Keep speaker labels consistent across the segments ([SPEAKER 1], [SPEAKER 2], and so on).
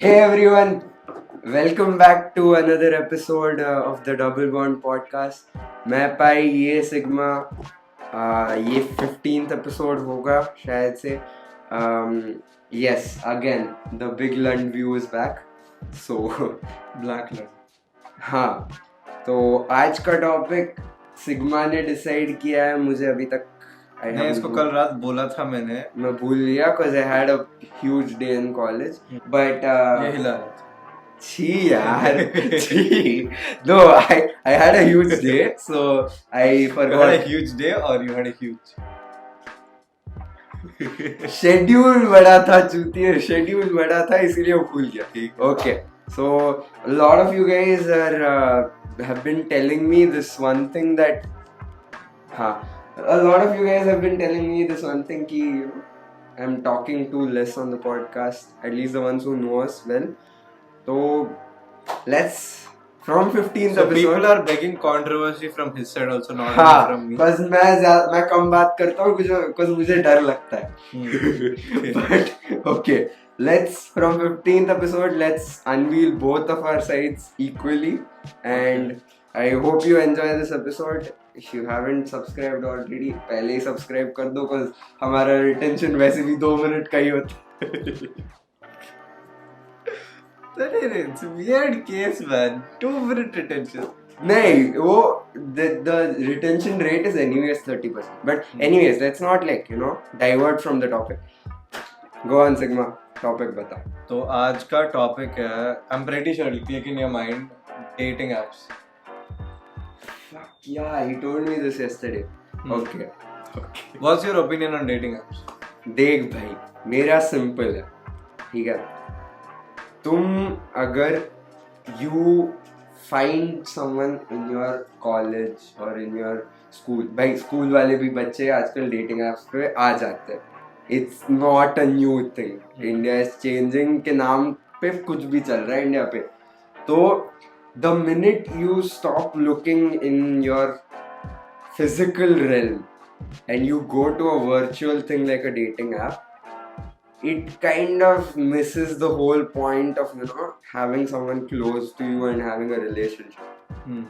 [SPEAKER 1] Hey everyone, welcome back to another episode of the Double Bond podcast. मैं पाई ये sigma ये 15th episode होगा शायद से. Yes, again the big Lund view is back. So
[SPEAKER 2] black land.
[SPEAKER 1] हाँ, तो आज का टॉपिक सिग्मा ने डिसाइड किया है. मुझे अभी तक
[SPEAKER 2] नहीं, इसको कल रात बोला था मैंने.
[SPEAKER 1] मैं भूल गया cause I had a huge day in college. But
[SPEAKER 2] ये हिला रहा था.
[SPEAKER 1] Chi yaar. Chi. No, I had a huge day, so I
[SPEAKER 2] You had
[SPEAKER 1] forgot.
[SPEAKER 2] a huge day or you had a huge.
[SPEAKER 1] Schedule बड़ा था चूतिए. Schedule बड़ा था इसलिए वो भूल गया. Okay. So a lot of you guys have been telling me this one thing that a lot of you guys have been telling me this one thing कि I'm talking too less on the podcast, at least the ones who know us well. So let's from 15th
[SPEAKER 2] So
[SPEAKER 1] episode.
[SPEAKER 2] people are begging controversy from his side also, not
[SPEAKER 1] हाँ,
[SPEAKER 2] only from me.
[SPEAKER 1] बस मैं कम बात करता हूँ कुछ मुझे डर लगता है. But okay, let's from 15th episode let's unveil both of our sides equally, and I hope you enjoy this episode. If you haven't subscribed already, पहले ही subscribe कर दो, cause हमारा retention वैसे भी 2 मिनट का ही होता है.
[SPEAKER 2] It's a weird case, man. 2-minute retention.
[SPEAKER 1] नहीं, वो the retention rate is anyways 30%. But anyways, let's not divert from the topic. Go on Sigma, topic बता.
[SPEAKER 2] तो आज का टॉपिक है, I'm pretty sure it'll click in your mind, dating apps.
[SPEAKER 1] Yeah, he told me this yesterday. Okay.
[SPEAKER 2] What's your opinion on dating apps?
[SPEAKER 1] देख भाई, मेरा simple है, ठीक है. तुम अगर you find someone in your college or in your school, भाई school वाले भी बच्चे आजकल dating apps पे आ जाते हैं. It's not a new thing. India is changing के नाम पे कुछ भी चल रहा है इंडिया पे. तो the minute you stop looking in your physical realm and you go to a virtual thing like a dating app, it kind of misses the whole point of having someone close to you and having a relationship. When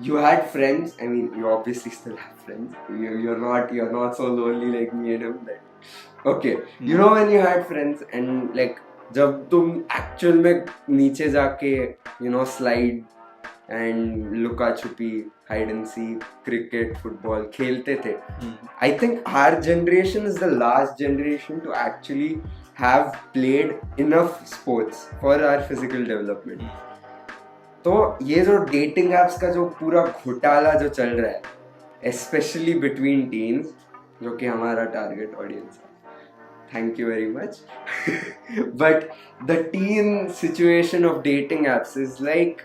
[SPEAKER 1] you had friends, I mean you obviously still have friends, you're not so lonely like me and him, okay. When you had friends and जब तुम actual में नीचे जाके slide and लुका छुपी, hide and seek, cricket, football खेलते थे. I think our generation is the last generation to actually have played enough sports for our physical development. तो ये जो डेटिंग एप्स का जो पूरा घोटाला जो चल रहा है, स्पेशली बिटवीन टीन्स, जो कि हमारा टारगेट ऑडियंस है, thank you very much. But the teen situation of dating apps is like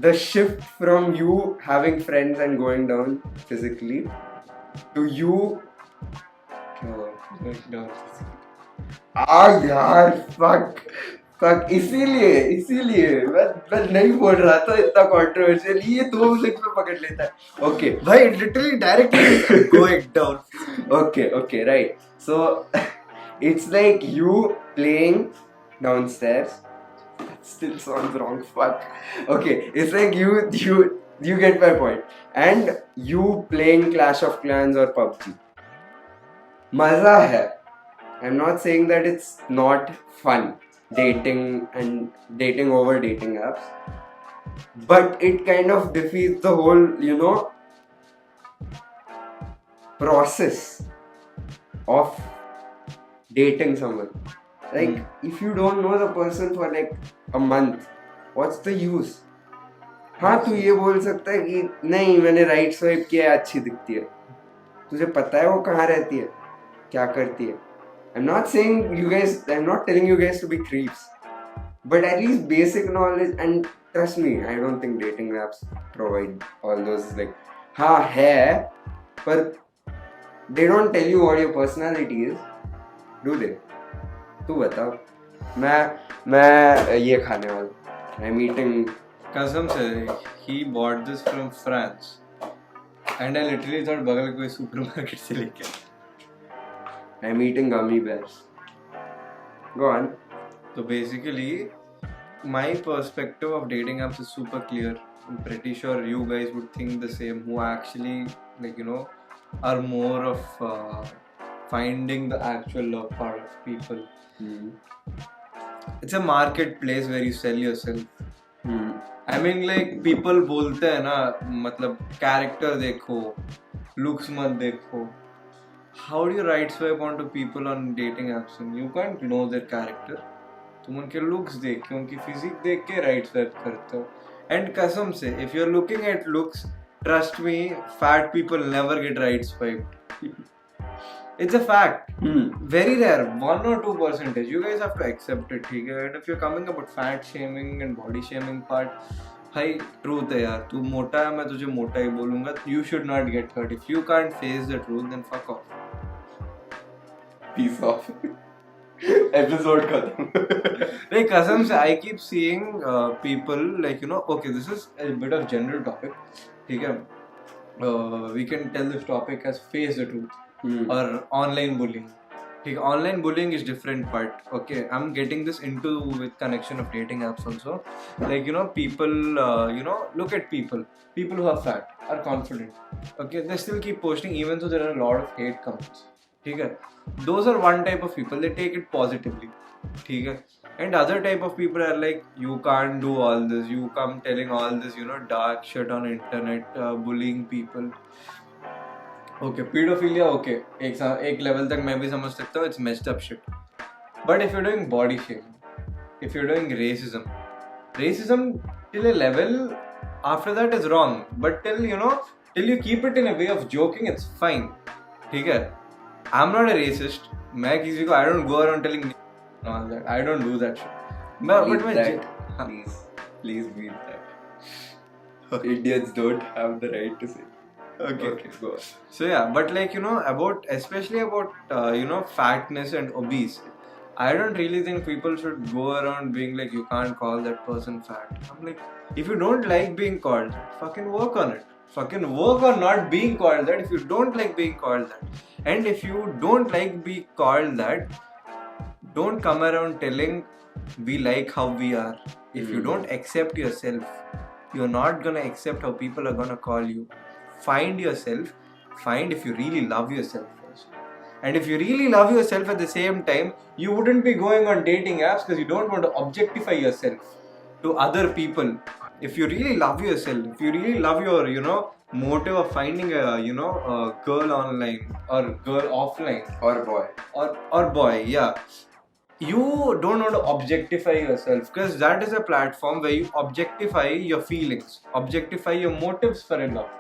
[SPEAKER 1] the shift from you having friends and going down physically to you यार fuck इसीलिए मैं नहीं बोल रहा था इतना controversial. ये 2 मिनट में पकड़ लेता है. Okay,
[SPEAKER 2] भाई literally directly going down.
[SPEAKER 1] Okay, right. So it's like you playing downstairs. That still sounds wrong. Fuck. Okay, it's like you get my point. And you playing Clash of Clans or PUBG. मजा है. I'm not saying that it's not fun dating over dating apps, but it kind of defeats the whole process of dating someone. If you don't know the person for a month, what's the use? हाँ, तू ये बोल सकता है कि नहीं मैंने right swipe किया, अच्छी दिखती है. तुझे पता है वो कहाँ रहती है, क्या करती है. I'm not telling you guys to be creeps, but at least basic knowledge. And trust me, I don't think dating apps provide all those हाँ है, पर they don't tell you what your personality is, do they? तू बता. मैं ये खाने वाला. I'm eating.
[SPEAKER 2] कसम से he bought this from France and I literally thought बगल कोई सुपरमार्केट से लेके.
[SPEAKER 1] I'm eating gummy bears. Go on.
[SPEAKER 2] So basically, my perspective of dating apps is super clear. I'm pretty sure you guys would think the same, who actually, like, you know, are more of finding the actual love part of people. It's a marketplace where you sell yourself. I mean, like, people बोलते हैं ना, मतलब character देखो, looks मत देखो. How do you right swipe onto people on dating apps and you can't know their character? तुम उनके looks देख के, उनकी physique देख के right swipe करते हो. And कसम से, if you're looking at looks, trust me, fat people never get right swiped. It's a fact. Very rare, 1 or 2%. You guys have to accept it, ठीक है? And if you're coming about fat shaming and body shaming part, भाई truth है यार, तू मोटा है, मैं तुझे मोटा ही बोलूँगा. You should not get hurt. If you can't face the truth, then fuck off.
[SPEAKER 1] Peace off. Episode खत्म.
[SPEAKER 2] Like, कसम से, I keep seeing people, like, you know, okay, this is a bit of general topic, ठीक है? We can tell this topic as face the truth. Or online bullying. ठीक है, online bullying is different part. Okay, I'm getting this into with connection of dating apps also. Like, you know, people, you know, look at people who are fat, are confident. Okay, they still keep posting even though there are a lot of hate comments. ठीक है, those are one type of people, they take it positively. ठीक है, and other type of people are like, you can't do all this, you come telling all this, you know, dark shit on internet, bullying people. Okay, pedophilia, okay, एक level तक मैं भी समझ सकता हूँ, it's messed up shit. But if you're doing body shaming, if you're doing racism till a level, after that is wrong. But till you keep it in a way of joking, it's fine. ठीक है, I'm not a racist. मैं किसी को, I don't go around telling all that. I don't do that shit. But
[SPEAKER 1] please leave that. Idiots don't have the right to say. Okay, go on.
[SPEAKER 2] So yeah, but like, you know, especially about fatness and obese, I don't really think people should go around being like, you can't call that person fat. I'm like, if you don't like being called that, fucking work on it. Fucking work on not being called that if you don't like being called that. And if you don't like being called that, don't come around telling we like how we are. If you don't accept yourself, you're not gonna accept how people are gonna call you. Find yourself. Find if you really love yourself first. And if you really love yourself at the same time, you wouldn't be going on dating apps because you don't want to objectify yourself to other people. If you really love yourself, if you really love your, motive of finding a girl online or girl offline or boy, yeah, you don't want to objectify yourself, because that is a platform where you objectify your feelings, objectify your motives for a love.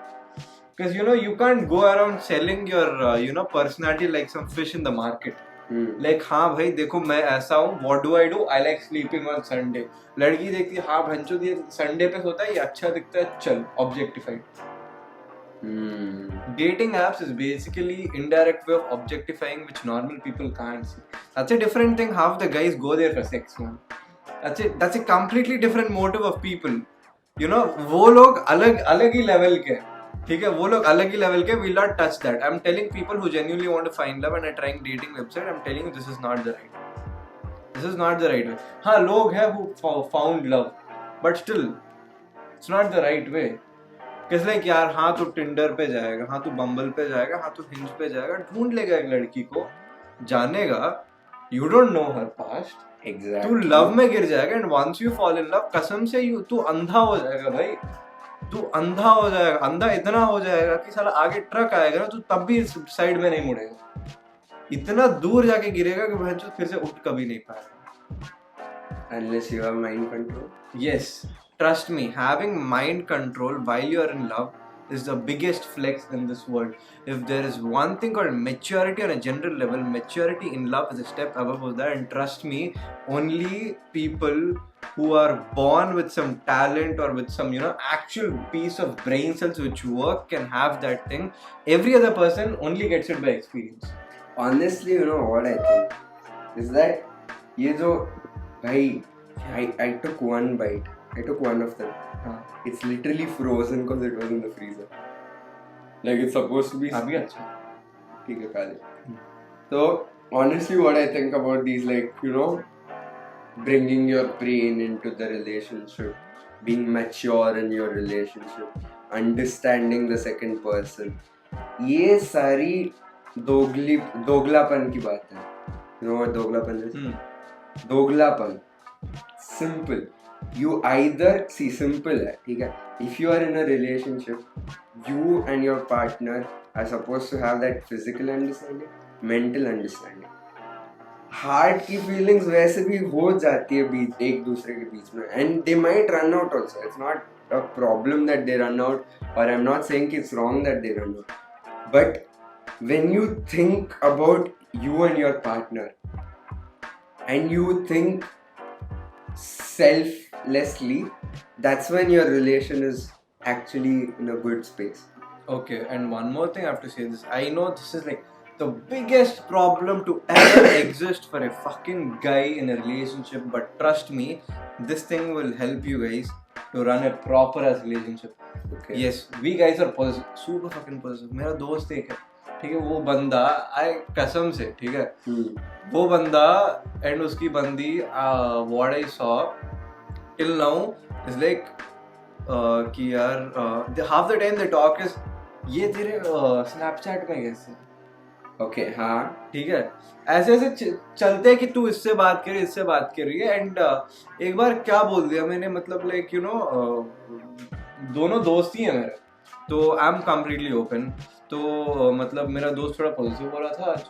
[SPEAKER 2] Because you can't go around selling your personality like some fish in the market. Like, हाँ भाई देखो मैं ऐसा हूँ, what do I do? I like sleeping on Sunday. लड़की देखती है, हाँ भंचो ये Sunday पे सोता है, ये अच्छा दिखता है, चल objectified. Dating apps is basically indirect way of objectifying which normal people can't see. That's a different thing. Half the guys go there for sex, man. That's a completely different motive of people. वो लोग अलग ही level के, ठीक है, वो लोग अलग ही level के. Will not touch that. I'm telling people who genuinely want to find love and are trying dating website, I'm telling you this is not the right way. This is not the right way. हाँ लोग हैं who found love, but still it's not the right way. Because like यार, हाँ तू Tinder पे जाएगा, हाँ तू बम्बल पे जाएगा, हाँ तू हिंज पे जाएगा, ढूंढ लेगा एक लड़की को, जानेगा, you don't know her past.
[SPEAKER 1] Exactly.
[SPEAKER 2] तू लव में गिर जाएगा, and once you fall in love, कसम से तू अंधा हो जाएगा भाई. तू अंधा हो जाएगा, अंधा इतना हो जाएगा कि साला आगे ट्रक आएगा ना, तू तब भी साइड में नहीं मुड़ेगा. इतना दूर जाके गिरेगा कि भाई फिर से उठ कभी नहीं पाएगा.
[SPEAKER 1] Unless you have mind control.
[SPEAKER 2] Yes. Trust me, having mind control while you're in love is the biggest flex in this world. If there is one thing called maturity on a general level, maturity in love is a step above that. And trust me, only people who are born with some talent or with some, actual piece of brain cells which work can have that thing. Every other person only gets it by experience.
[SPEAKER 1] Honestly, you know what I think is that I took one bite. I took one of them. It's literally frozen because it was in the freezer. Like it's supposed to be.
[SPEAKER 2] अभी अच्छा.
[SPEAKER 1] ठीक है खा ले. तो honestly, what I think about these, like, you know, bringing your brain into the relationship, being mature in your relationship, understanding the second person, ये सारी दोगलापन की बात है. You know what दोगलापन is? दोगलापन. Simple. You either see simple है, ठीक है. If you are in a relationship, you and your partner are supposed to have that physical understanding, mental understanding. Heart की feelings वैसे भी हो जाती है बीच एक दूसरे के बीच में, and they might run out also. It's not a problem that they run out, और I am not saying it's wrong that they run out, but when you think about you and your partner and you think selflessly, that's when your relation is actually in a good space.
[SPEAKER 2] Okay, and one more thing I have to say this. I know this is like the biggest problem to ever exist for a fucking guy in a relationship, but trust me, this thing will help you guys to run a proper as relationship.
[SPEAKER 1] Okay.
[SPEAKER 2] Yes, we guys are positive, super fucking positive. मेरा दोस्त एक है, ठीक है, वो बंदा आई कसम से, ठीक है, वो बंदा एंड उसकी बंदी, what I saw till now is like कि यार half the time the talk is ये तेरे स्नैपचैट में कैसे.
[SPEAKER 1] ओके, हाँ,
[SPEAKER 2] ठीक है, ऐसे ऐसे चलते हैं कि तू इससे बात करी, इससे बात कर रही है, एंड एक बार क्या बोल दिया मैंने, मतलब लाइक यू नो, दोनों दोस्त ही है मेरे, तो आई एम कम्प्लीटली ओपन. तो मतलब मेरा दोस्त थोड़ा पॉजिटिव हो रहा था आज,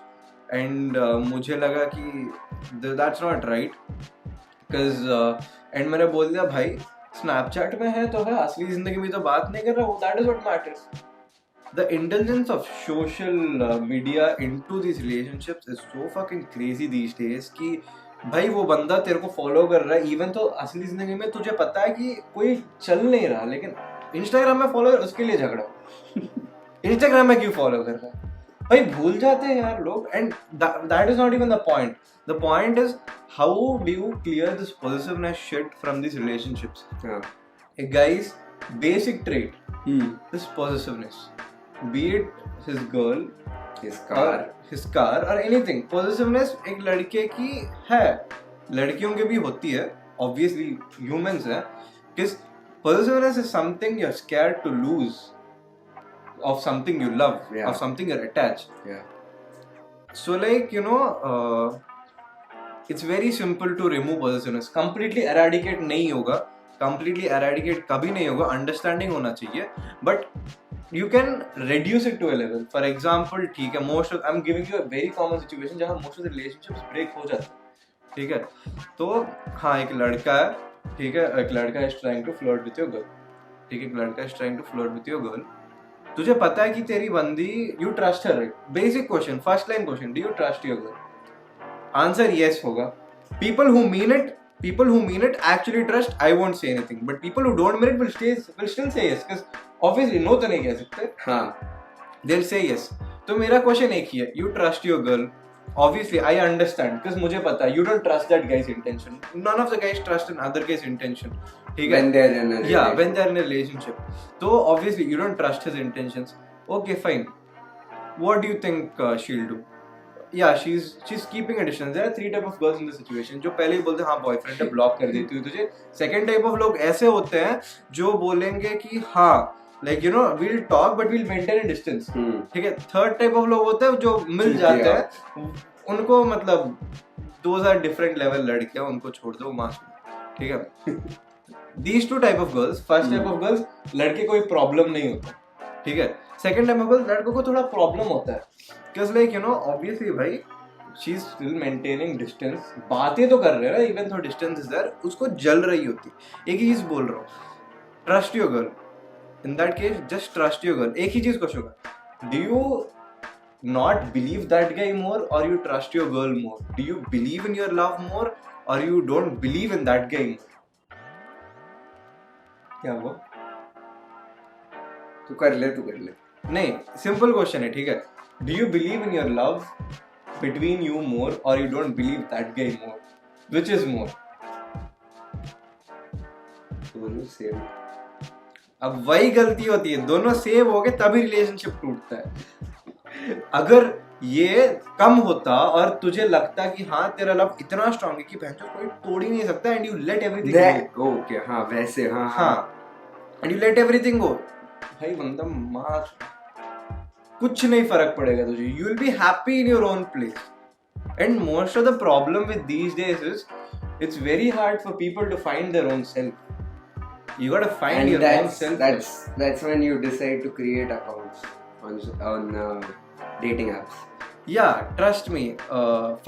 [SPEAKER 2] एंड मुझे लगा कि that's not right, because and मैंने बोल दिया भाई स्नैपचैट में है तो है, असली जिंदगी में तो बात नहीं कर रहा वो, that is what matters. The indulgence of social media into these relationships is so fucking crazy these days कि भाई वो बंदा तेरे को फॉलो कर रहा है, इवन तो असली जिंदगी में तुझे पता है कि कोई चल नहीं रहा, लेकिन इंस्टाग्राम में फॉलो कर, उसके लिए झगड़ा. इंस्टाग्राम में क्यों फॉलो कर रहा है भाई, भूल जाते हैं यार लोग, and that is not even the point. The point is how do you clear this positiveness shit from this relationships. A guy's basic trait is possessiveness. Be it his girl, his car or anything. Possessiveness एक लड़के की है, लड़कियों की भी होती है, obviously humans है, because possessiveness is something you're scared to lose of something you love, of something you're attached. So like you know, it's very simple to remove possessiveness. Completely eradicate नहीं होगा, completely eradicate कभी नहीं होगा, understanding होना चाहिए, but you can reduce it to a level. For example, ठीक है, most of I'm giving you a very common situation जहाँ most of the relationships break हो जाते हैं, ठीक है. तो हाँ, एक लड़का है, ठीक है, एक लड़का is trying to flirt with your girl, ठीक है, एक लड़का is trying to flirt with your girl. तुझे पता है कि तेरी बंदी, you trust her, right? Basic question, first line question, do you trust your girl? Answer yes होगा. People who mean it actually trust. I won't say anything, but people who don't mean it will still say yes, because obviously no तो नहीं कह सकते. हाँ, they'll say yes. तो मेरा question एक ही है, you trust your girl. Obviously I understand, because मुझे पता है you don't trust that guy's intention. None of the guys trust another guy's intention. ठीक है? When they're in a relationship. तो obviously you don't trust his intentions. Okay, fine. What do you think she'll do? Yeah, she's keeping a distance. There are 3 type of girls in this situation. जो पहले ही बोलते हैं हाँ boyfriend है, block कर देती हूँ तुझे. सेकंड टाइप ऑफ लोग ऐसे होते हैं जो बोलेंगे कि हाँ like you know we'll talk but we'll maintain a distance. ठीक है. थर्ड टाइप ऑफ लोग होते हैं जो मिल जाते हैं, उनको मतलब those are different level लड़कियां, उनको छोड़ दो मासूम, ठीक है. These 2 type of girls. First type of girls, लड़के कोई प्रॉब्लम नहीं होता, ठीक है. सेकंड टाइप ऑफ गर्ल्स, लड़कों को थोड़ा प्रॉब्लम होता है, because like you know obviously भाई she is still maintaining distance, बातें तो कर रहे हैं ना, even though distance is there, उसको जल रही होती. एक ही चीज बोल रहा हूँ, trust your girl. In that case, just trust your girl. एक ही चीज क्वेश्चन होगा, do you not believe that guy more or you trust your girl more? Do you believe in your love more or you don't believe in that guy more? क्या हुआ?
[SPEAKER 1] तू कर ले.
[SPEAKER 2] नहीं, simple question है, ठीक है. Do you believe in your love between you more or you don't believe that guy more? Which is more?
[SPEAKER 1] दोनों सेम.
[SPEAKER 2] अब वही गलती होती है, दोनों सेम हो गए तभी रिलेशनशिप टूटता है. अगर ये कम होता और तुझे लगता कि हाँ तेरा लव इतना स्ट्रांग है कि भैंचो कोई तोड़ ही नहीं सकता, and you let everything go.
[SPEAKER 1] Okay हाँ वैसे हाँ
[SPEAKER 2] हाँ, एंड यू लेट एवरीथिंग गो, भाई बंदा मार, कुछ नहीं फर्क पड़ेगा तुझे, you will be happy in your own place. And most of the problem with these days is it's very hard for people to find their own self. You gotta find
[SPEAKER 1] and
[SPEAKER 2] your own self.
[SPEAKER 1] That's when you decide to create accounts on dating apps.
[SPEAKER 2] Yeah, trust me,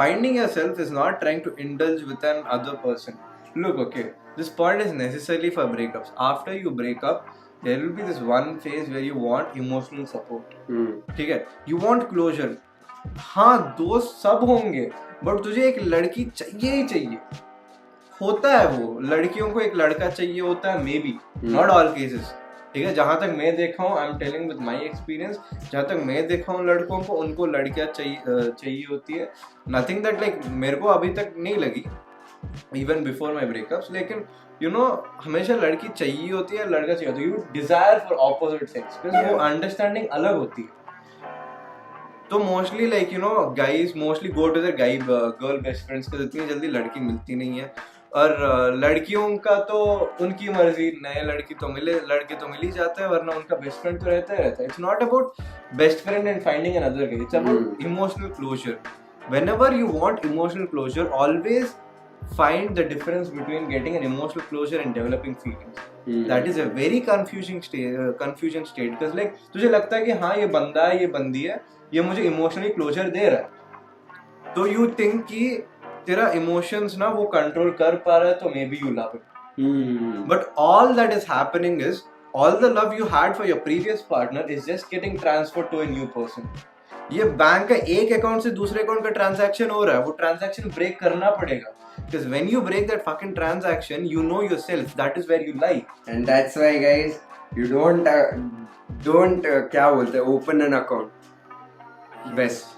[SPEAKER 2] finding yourself is not trying to indulge with an other person. Look, okay, this point is necessarily for breakups. After you break up, there will be this one phase where you want emotional support. ठीक है, you want closure. हाँ दोस्त सब होंगे, but तुझे एक लड़की चाहिए ही चाहिए। होता है वो, लड़कियों को एक लड़का चाहिए होता है, may be not all cases, ठीक है। जहां तक मैं देखा हूँ, I am telling with my experience, जहां तक मैं देखा हूँ लड़कों को, उनको लड़कियां चाहिए होती है। नथिंग दैट लाइक मेरे को अभी तक नहीं लगी, इवन बिफोर माई ब्रेकअप्स, लेकिन यू नो हमेशा लड़की चाहिए होती है, लड़का चाहिए होता है। You desire for opposite sex, because वो अंडरस्टैंडिंग अलग होती है। तो mostly like you know guys mostly go to the girl best friends, को इतनी जल्दी लड़की मिलती नहीं है। और लड़कियों का तो उनकी मर्जी, नए लड़के तो मिल ही जाता है, वरना उनका बेस्ट फ्रेंड तो रहता है। It's not about best friend and finding another guy, it's about emotional closure. Whenever you want emotional closure, always find the difference between getting an emotional closure and developing feelings. That is a very confusing state because like तुझे लगता है कि हाँ ये बंदा है, ये बंदी है, ये मुझे इमोशनली क्लोजर दे रहा है, तो यू थिंक कि तेरा इमोशंस ना वो कंट्रोल कर पा रहा है, तो maybe you love it. But all that is happening is all the love you had for your previous partner is just getting transfer to a new person. ये बैंक का एक अकाउंट से दूसरे अकाउंट का transaction हो रहा है, वो ट्रांजैक्शन ब्रेक करना पड़ेगा, because when you break that fucking transaction, you know yourself, that is where you lie.
[SPEAKER 1] And that's why guys, you don't क्या बोलते हैं, open an account. Best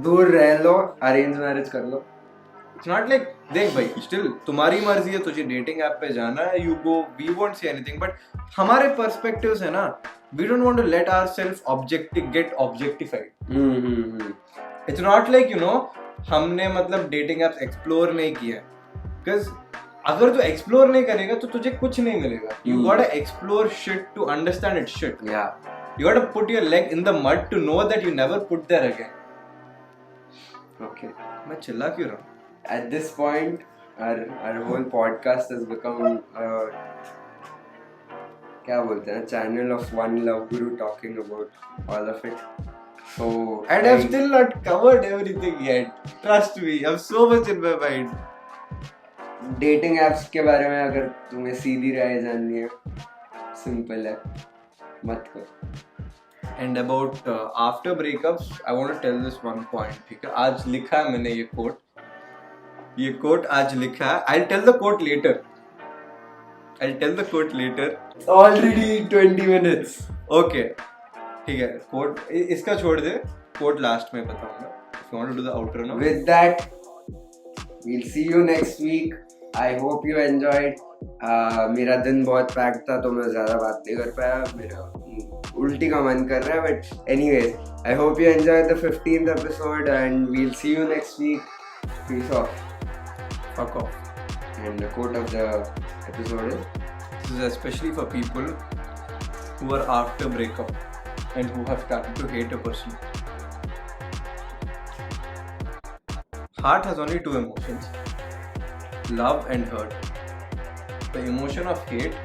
[SPEAKER 1] दूर रह लो, अरेंज मैरिज कर लो।
[SPEAKER 2] It's not like, देख भाई, still तुम्हारी मर्जी है, तुझे डेटिंग ऐप पे जाना है, you go, we won't say anything, but हमारे पर्सपेक्टिव्स है ना, we don't want to let ourselves get objectified. It's not like you know हमने मतलब डेटिंग एप्स एक्सप्लोर नहीं किया, बिकॉज अगर तू एक्सप्लोर नहीं करेगा तो तुझे कुछ नहीं मिलेगा। You got to explore shit to understand it shit. You got to put your leg in the mud to know that you never put there again.
[SPEAKER 1] Okay,
[SPEAKER 2] मैं चिल्ला क्यों रहा हूँ?
[SPEAKER 1] At this point, our whole podcast has become क्या बोलते हैं, channel of one love guru talking about all of it. So,
[SPEAKER 2] and I've still not covered everything yet. Trust me, I have so much in my mind.
[SPEAKER 1] Dating apps के बारे में अगर तुम्हें सीधी राय जाननी है, simple है, मत करो।
[SPEAKER 2] And about after breakups, I want to tell this one point. ठीक है, आज लिखा है मैंने ये कोट आज लिखा है। I'll tell the quote later.
[SPEAKER 1] It's already 20 minutes.
[SPEAKER 2] Okay. ठीक है, कोट इसका छोड़ दे, कोट लास्ट में बताऊंगा। If you want to do the outro now.
[SPEAKER 1] With that, we'll see you next week. I hope you enjoyed. मेरा दिन बहुत pack था तो मैं ज़्यादा बात नहीं कर पाया, मेरा उल्टी का मन कर रहा है, but anyways, I hope you enjoyed the 15th episode and we'll see you next week. Peace off.
[SPEAKER 2] Fuck off.
[SPEAKER 1] And the quote of the episode is,
[SPEAKER 2] this is especially for people who are after breakup and who have started to hate a person. Heart has only two emotions, love and hurt. The emotion of hate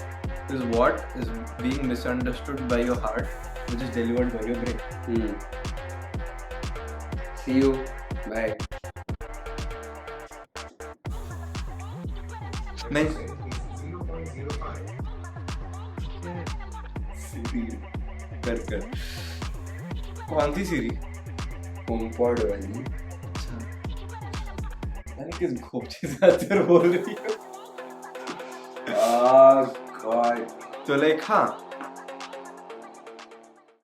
[SPEAKER 2] is what is being misunderstood by your heart, which is delivered by your brain.
[SPEAKER 1] See you. Bye.
[SPEAKER 2] कर कौन सी सीरी?
[SPEAKER 1] HomePod वाली।
[SPEAKER 2] अरे किस घोपचे से आते बोल रही हो?
[SPEAKER 1] Oh God.
[SPEAKER 2] तो लाइक हाँ,